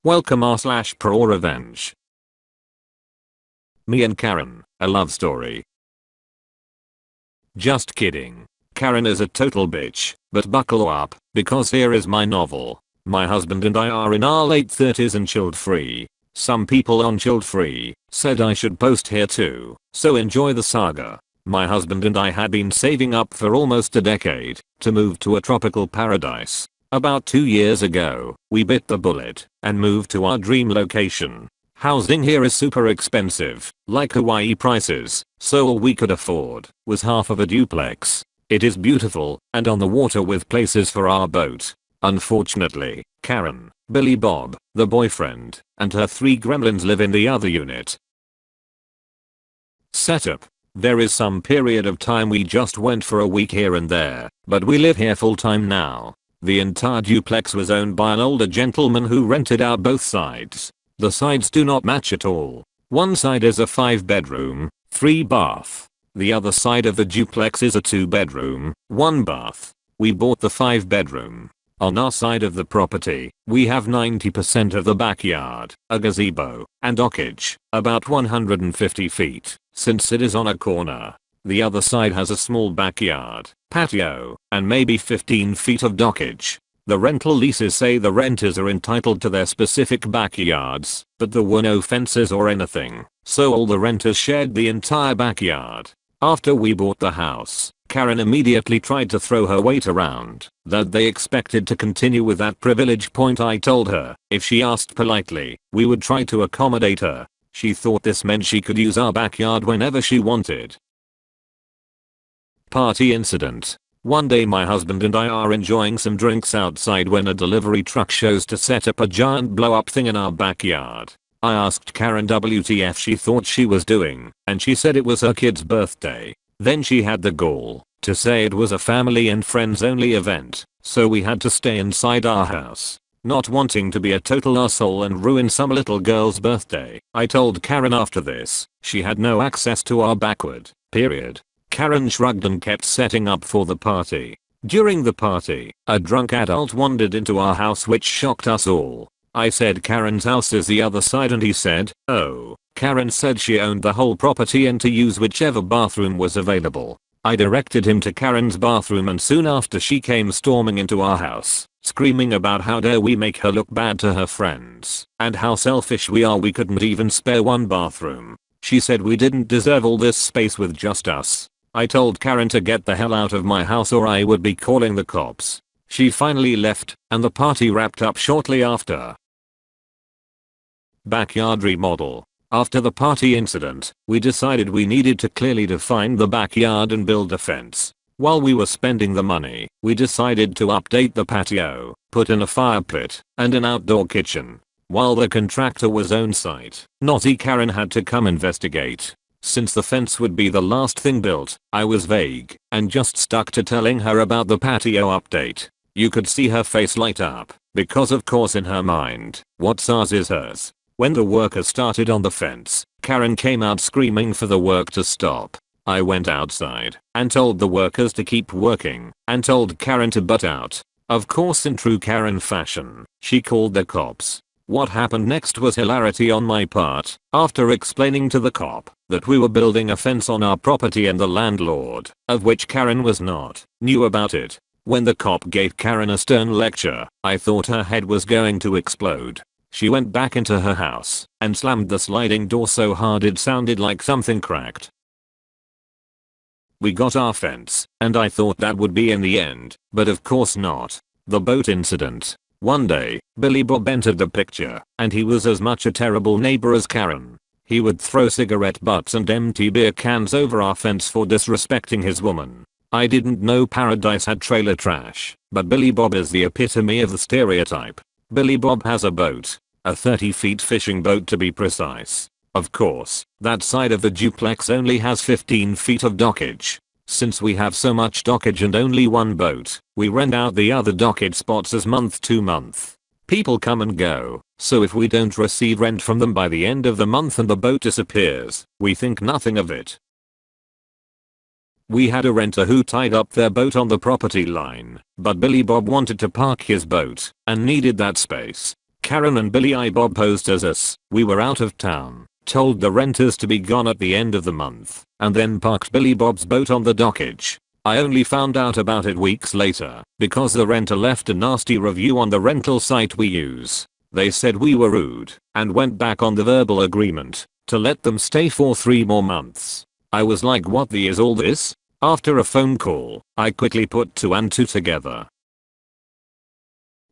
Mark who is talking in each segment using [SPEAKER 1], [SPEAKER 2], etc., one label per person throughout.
[SPEAKER 1] Welcome r/Prorevenge. Me and Karen, a love story. Just kidding. Karen is a total bitch, but buckle up, because here is my novel. My husband and I are in our late 30s and chilled free. Some people on chilled free said I should post here too, so enjoy the saga. My husband and I had been saving up for almost a decade to move to a tropical paradise. About 2 years ago, we bit the bullet and moved to our dream location. Housing here is super expensive, like Hawaii prices, so all we could afford was half of a duplex. It is beautiful and on the water with places for our boat. Unfortunately, Karen, Billy Bob, the boyfriend, and her 3 gremlins live in the other unit. Setup. There is some period of time we just went for a week here and there, but we live here full time now. The entire duplex was owned by an older gentleman who rented out both sides. The sides do not match at all. One side is a 5-bedroom, 3-bath. The other side of the duplex is a 2-bedroom, 1-bath. We bought the 5-bedroom. On our side of the property, we have 90% of the backyard, a gazebo, and dockage, about 150 feet, since it is on a corner. The other side has a small backyard, patio, and maybe 15 feet of dockage. The rental leases say the renters are entitled to their specific backyards, but there were no fences or anything, so all the renters shared the entire backyard. After we bought the house, Karen immediately tried to throw her weight around that they expected to continue with that privilege point. I told her, if she asked politely, we would try to accommodate her. She thought this meant she could use our backyard whenever she wanted. Party incident. One day my husband and I are enjoying some drinks outside when a delivery truck shows to set up a giant blow-up thing in our backyard. I asked Karen WTF she thought she was doing, and she said it was her kid's birthday. Then she had the gall to say it was a family and friends only event, so we had to stay inside our house. Not wanting to be a total asshole and ruin some little girl's birthday, I told Karen after this, she had no access to our backyard, period. Karen shrugged and kept setting up for the party. During the party, a drunk adult wandered into our house which shocked us all. I said Karen's house is the other side and he said, oh. Karen said she owned the whole property and to use whichever bathroom was available. I directed him to Karen's bathroom and soon after she came storming into our house, screaming about how dare we make her look bad to her friends, and how selfish we are we couldn't even spare one bathroom. She said we didn't deserve all this space with just us. I told Karen to get the hell out of my house or I would be calling the cops. She finally left, and the party wrapped up shortly after. Backyard remodel. After the party incident, we decided we needed to clearly define the backyard and build a fence. While we were spending the money, we decided to update the patio, put in a fire pit, and an outdoor kitchen. While the contractor was on site, naughty Karen had to come investigate. Since the fence would be the last thing built, I was vague and just stuck to telling her about the patio update. You could see her face light up, because of course in her mind, what's ours is hers. When the workers started on the fence, Karen came out screaming for the work to stop. I went outside and told the workers to keep working and told Karen to butt out. Of course in true Karen fashion, she called the cops. What happened next was hilarity on my part. After explaining to the cop that we were building a fence on our property and the landlord, of which Karen was not, knew about it. When the cop gave Karen a stern lecture, I thought her head was going to explode. She went back into her house and slammed the sliding door so hard it sounded like something cracked. We got our fence, and I thought that would be in the end, but of course not. The boat incident. One day, Billy Bob entered the picture, and he was as much a terrible neighbor as Karen. He would throw cigarette butts and empty beer cans over our fence for disrespecting his woman. I didn't know Paradise had trailer trash, but Billy Bob is the epitome of the stereotype. Billy Bob has a boat, a 30-feet fishing boat to be precise. Of course, that side of the duplex only has 15 feet of dockage. Since we have so much dockage and only one boat, we rent out the other dockage spots as month to month. People come and go, so if we don't receive rent from them by the end of the month and the boat disappears, we think nothing of it. We had a renter who tied up their boat on the property line, but Billy Bob wanted to park his boat and needed that space. Karen and Billy I Bob posed as us. We were out of town, told the renters to be gone at the end of the month, and then parked Billy Bob's boat on the dockage. I only found out about it weeks later because the renter left a nasty review on the rental site we use. They said we were rude and went back on the verbal agreement to let them stay for 3 more months. I was like, what the is all this? After a phone call, I quickly put 2 and 2 together.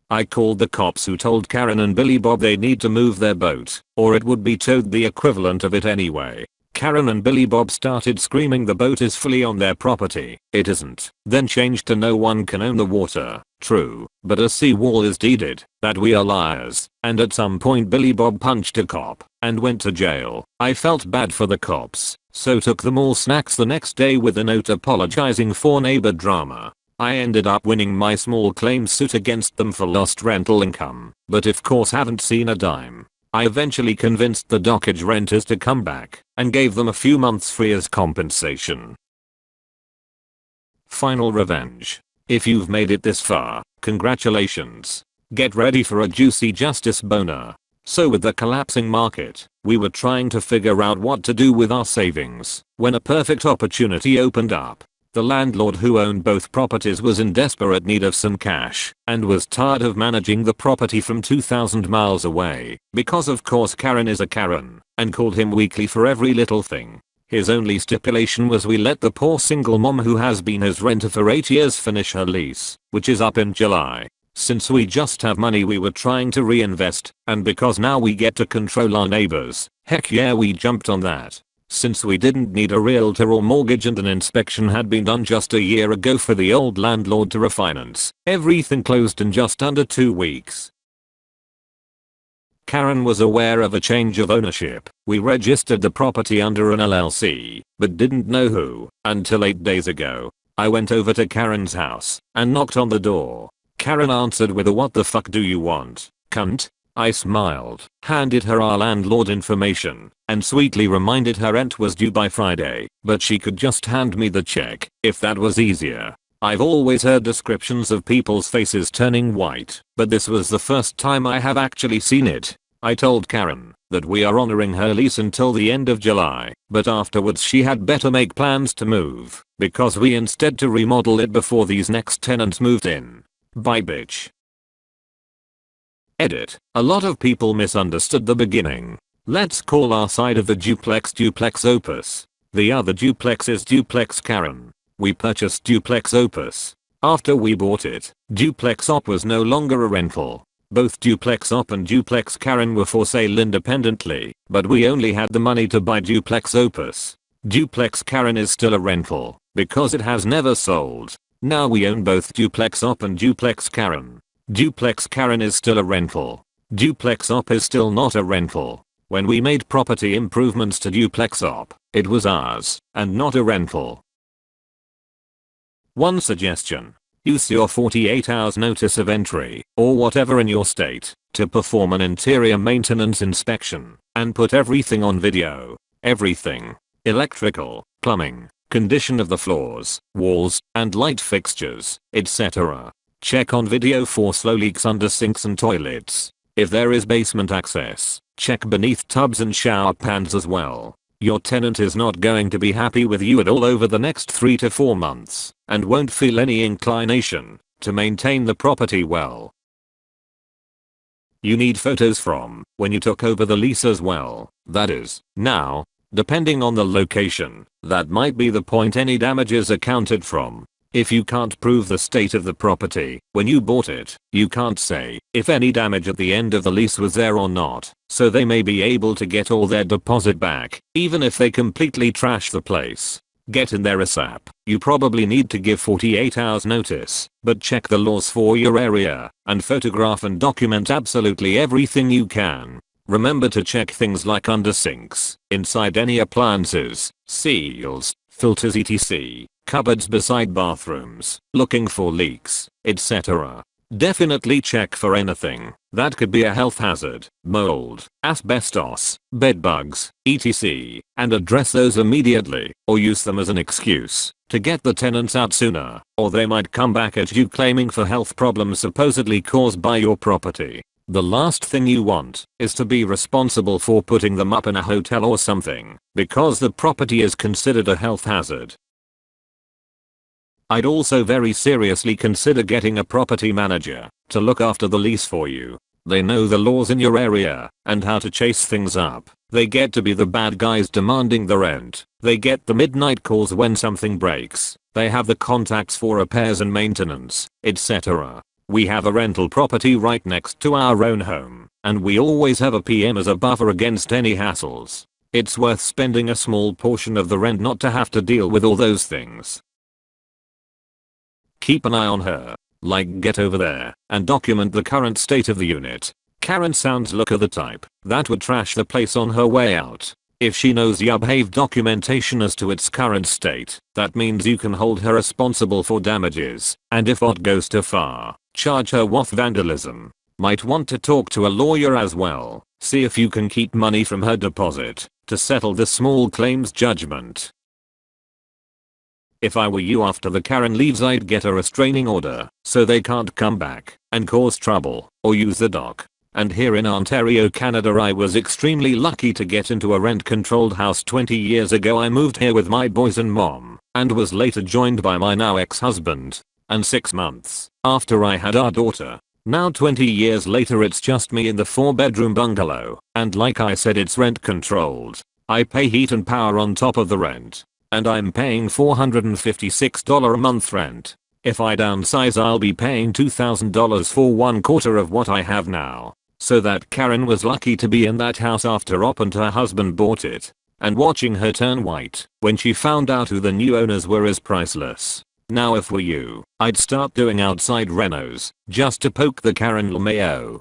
[SPEAKER 1] I called the cops who told Karen and Billy Bob they need to move their boat or it would be towed, the equivalent of it anyway. Karen and Billy Bob started screaming the boat is fully on their property. It isn't. Then changed to no one can own the water. True, but a seawall is deeded. That we are liars. And at some point Billy Bob punched a cop and went to jail. I felt bad for the cops, so took them all snacks the next day with a note apologizing for neighbor drama. I ended up winning my small claims suit against them for lost rental income, but of course haven't seen a dime. I eventually convinced the dockage renters to come back and gave them a few months free as compensation. Final revenge. If you've made it this far, congratulations. Get ready for a juicy justice boner. So with the collapsing market, we were trying to figure out what to do with our savings when a perfect opportunity opened up. The landlord who owned both properties was in desperate need of some cash and was tired of managing the property from 2,000 miles away because of course Karen is a Karen and called him weekly for every little thing. His only stipulation was we let the poor single mom who has been his renter for 8 years finish her lease, which is up in July. Since we just have money we were trying to reinvest, and because now we get to control our neighbors, heck yeah we jumped on that. Since we didn't need a realtor or mortgage and an inspection had been done just a year ago for the old landlord to refinance, everything closed in just under 2 weeks. Karen was aware of a change of ownership. We registered the property under an LLC, but didn't know who, until 8 days ago. I went over to Karen's house and knocked on the door. Karen answered with a "What the fuck do you want, cunt?" I smiled, handed her our landlord information, and sweetly reminded her rent was due by Friday, but she could just hand me the check, if that was easier. I've always heard descriptions of people's faces turning white, but this was the first time I have actually seen it. I told Karen that we are honoring her lease until the end of July, but afterwards she had better make plans to move, because we instead to remodel it before these next tenants moved in. Bye bitch. Edit. A lot of people misunderstood the beginning. Let's call our side of the duplex Opus. The other duplex is duplex Karen. We purchased duplex Opus. After we bought it, duplex Op was no longer a rental. Both duplex Op and duplex Karen were for sale independently, but we only had the money to buy duplex Opus. Duplex Karen is still a rental because it has never sold. Now we own both duplex Op and duplex Karen. Duplex Karen is still a rental. Duplex Op is still not a rental. When we made property improvements to duplex Op, it was ours and not a rental. One suggestion. Use your 48 hours notice of entry, or whatever in your state, to perform an interior maintenance inspection, and put everything on video. Everything. Electrical, plumbing, condition of the floors, walls, and light fixtures, etc. Check on video for slow leaks under sinks and toilets. If there is basement access, check beneath tubs and shower pans as well. Your tenant is not going to be happy with you at all over the next 3 to 4 months, and won't feel any inclination to maintain the property well. You need photos from when you took over the lease as well, that is, now. Depending on the location, that might be the point any damage is accounted from. If you can't prove the state of the property when you bought it, you can't say if any damage at the end of the lease was there or not, so they may be able to get all their deposit back, even if they completely trash the place. Get in there ASAP. You probably need to give 48 hours notice, but check the laws for your area, and photograph and document absolutely everything you can. Remember to check things like under sinks, inside any appliances, seals, filters etc. Cupboards beside bathrooms, looking for leaks, etc. Definitely check for anything that could be a health hazard, mold, asbestos, bed bugs, etc. and address those immediately, or use them as an excuse to get the tenants out sooner, or they might come back at you claiming for health problems supposedly caused by your property. The last thing you want is to be responsible for putting them up in a hotel or something, because the property is considered a health hazard. I'd also very seriously consider getting a property manager to look after the lease for you. They know the laws in your area and how to chase things up. They get to be the bad guys demanding the rent. They get the midnight calls when something breaks. They have the contacts for repairs and maintenance, etc. We have a rental property right next to our own home, and we always have a PM as a buffer against any hassles. It's worth spending a small portion of the rent not to have to deal with all those things. Keep an eye on her. Like, get over there and document the current state of the unit. Karen sounds like the type that would trash the place on her way out. If she knows you have documentation as to its current state, that means you can hold her responsible for damages, and if it goes too far, charge her with vandalism. Might want to talk to a lawyer as well. See if you can keep money from her deposit to settle the small claims judgment. If I were you, after the Karen leaves, I'd get a restraining order so they can't come back and cause trouble or use the dock. And here in Ontario, Canada, I was extremely lucky to get into a rent-controlled house 20 years ago. I moved here with my boys and mom and was later joined by my now ex-husband. And 6 months after I had our daughter. Now 20 years later, it's just me in the 4-bedroom bungalow, and like I said, it's rent-controlled. I pay heat and power on top of the rent. And I'm paying $456 a month rent. If I downsize, I'll be paying $2,000 for 1/4 of what I have now. So that Karen was lucky to be in that house after op and her husband bought it. And watching her turn white when she found out who the new owners were is priceless. Now if were you, I'd start doing outside renos just to poke the Karen LeMayo.